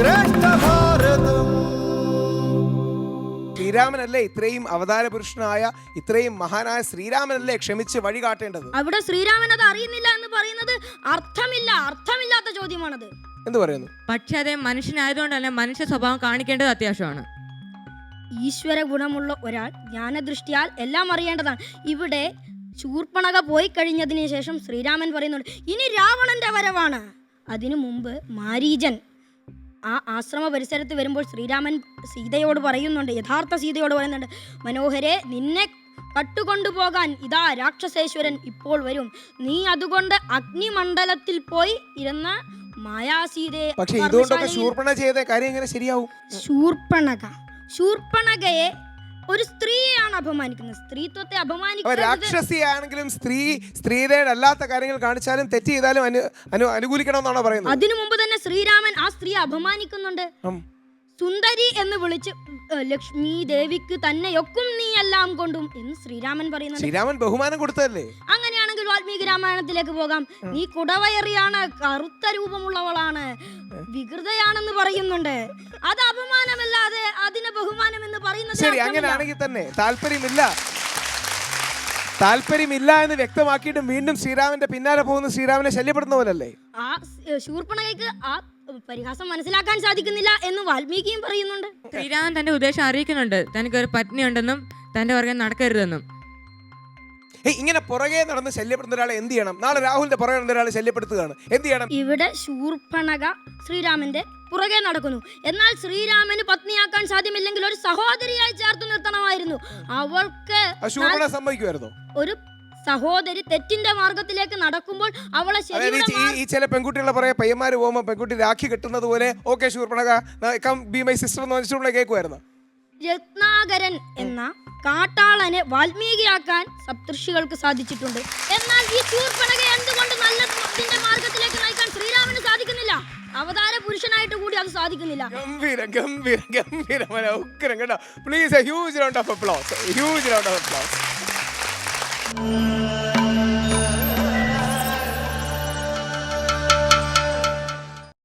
ശ്രേഷ്ഠ ഭാരതം. ശ്രീരാമനല്ലേ ഇത്രയും അവതാര പുരുഷനായ ഇത്രയും മഹാനായ ശ്രീരാമനല്ലേ ക്ഷമിച്ച് വഴി കാട്ടേണ്ടത്? അവിടെ ശ്രീരാമൻ അത് അറിയുന്നില്ല എന്ന് പറയുന്നത് അർത്ഥമില്ലാത്ത ചോദ്യമാണത്. എന്ത് പറയുന്നു? പക്ഷെ അതേ മനുഷ്യനായതുകൊണ്ട് തന്നെ മനുഷ്യ സ്വഭാവം കാണിക്കേണ്ടത് അത്യാവശ്യമാണ്. ഈശ്വര ഗുണമുള്ള ഒരാൾ ജ്ഞാനദൃഷ്ടിയാൽ എല്ലാം അറിയേണ്ടതാണ്. ഇവിടെ ശൂർപ്പണക പോയി കഴിഞ്ഞതിന് ശേഷം ശ്രീരാമൻ പറയുന്നുണ്ട് ഇനി രാവണന്റെ വരവാണ്. അതിനു മുമ്പ് മാരീചൻ ആ ആശ്രമ പരിസരത്ത് വരുമ്പോൾ ശ്രീരാമൻ സീതയോട് പറയുന്നുണ്ട്, യഥാർത്ഥ സീതയോട് പറയുന്നുണ്ട്, മനോഹരെ നിന്നെ കട്ടുകൊണ്ടുപോകാൻ ഇതാ രാക്ഷസേശ്വരൻ ഇപ്പോൾ വരും. നീ അതുകൊണ്ട് അഗ്നിമണ്ഡലത്തിൽ പോയി ഇരുന്ന മായാസീതയെ. പക്ഷേ ഇതുകൊണ്ടൊക്കെ ശൂർപ്പണ ചെയ്ത കാര്യം എങ്ങനെ ശരിയാവും? ശൂർപ്പണകയെ ഒരു സ്ത്രീയെയാണ് അപമാനിക്കുന്നത്. സ്ത്രീത്വത്തെ അപമാനിക്കുന്നത്. രാക്ഷസിയാണെങ്കിലും സ്ത്രീയുടെ അല്ലാത്ത കാര്യങ്ങൾ കാണിച്ചാലും തെറ്റ് ചെയ്താലും അനുകൂലിക്കണമെന്നാണോ പറയുന്നത്? അതിനു മുമ്പ് തന്നെ ശ്രീരാമൻ ആ സ്ത്രീയെ അപമാനിക്കുന്നുണ്ട്. സുന്ദരി എന്ന് വിളിച്ച് ലക്ഷ്മി ദേവിക്ക് തന്നെയൊക്കും നീ എല്ലാം കൊണ്ടും എന്ന് ശ്രീരാമൻ പറയുന്നുണ്ട്. ശ്രീരാമൻ ബഹുമാനം കൊടുത്തല്ലേ? അങ്ങനെയാണെങ്കിൽ വാൽമീകി രാമായണത്തിലേക്ക് പോകാം. നീ കുടവയറിയാണ്, കറുത്ത രൂപമുള്ളവളാണ്, വികൃതയാണെന്ന് പറയുന്നുണ്ട്. അത് അപമാനമല്ലാതെ അതിനെ ബഹുമാനം എന്ന് പറയുന്നത് ശരി. അങ്ങനെയാണെങ്കിൽ തന്നെ താല്പര്യമില്ല എന്ന് വ്യക്തമാക്കിയിട്ടും വീണ്ടും ശ്രീരാമന്റെ പിന്നാലെ പോകുന്ന ശ്രീരാമനെ ശല്യപ്പെടുന്ന പോലല്ലേ? ആ ശൂർപ്പണകയ്ക്ക് ആ പരിഹാസം മനസ്സിലാക്കാൻ സാധിക്കുന്നില്ല എന്ന് വാൽമീകിയും പറയുന്നുണ്ട്. ശ്രീരാമൻ തന്റെ ഉദ്ദേശം അറിയിക്കുന്നുണ്ട്, തനിക്ക് ഒരു പത്നി ഉണ്ടെന്നും തന്റെ പുറകെ നടക്കരുതെന്നും. ഇങ്ങനെ പുറകെ നടന്ന് ശല്യപ്പെടുന്ന ഒരാളെ എന്ത് ചെയ്യണം? നാളെ രാഹുലിന്റെ പുറകെ നടന്ന ഒരാളെ ശല്യപ്പെടുത്തുകയാണ്, എന്ത് ചെയ്യണം? ഇവിടെ ശൂർപ്പണക ശ്രീരാമന്റെ പുറകെ നടക്കുന്നു. എന്നാൽ ശ്രീരാമന് പത്നിയാക്കാൻ സാധ്യമില്ലെങ്കിൽ ഒരു സഹോദരിയായി ചേർത്ത് നിർത്തണമായിരുന്നു. അവൾക്ക് ശൂർപ്പണ സമ്മതിക്കുമായിരുന്നു. ഒരു സഹോദരി തെറ്റിന്റെ മാർഗത്തിലേക്ക് നടക്കുമ്പോൾ അവളെ ഈ ചില പെൺകുട്ടികളെ പറയാ പയ്യന്മാര് പോകുമ്പോ പെൺകുട്ടി രാഖി കെട്ടുന്നത് പോലെ okay Shurpanakha come be my sister എന്ന് വെച്ചിട്ടുള്ള കേൾക്കുമായിരുന്നു. രത്നാകരൻ എന്ന കാട്ടാളനെ വാൽമീകിയാക്കാൻ സപ്തർഷികൾക്ക് സാധിച്ചിട്ടുണ്ട്. എന്നാൽ ഈ ശൂർപ്പണക എന്തുകൊണ്ട് നല്ല മാർഗത്തിലേക്ക് നയിക്കാൻ ശ്രീരാമന് സാധിക്കുന്നില്ല? അവതാര പുരുഷനായിട്ട് കൂടി അത് സാധിക്കുന്നില്ല. ഗംഭീരം ഉഗ്രം കേട്ടോ. Please, a huge round of applause.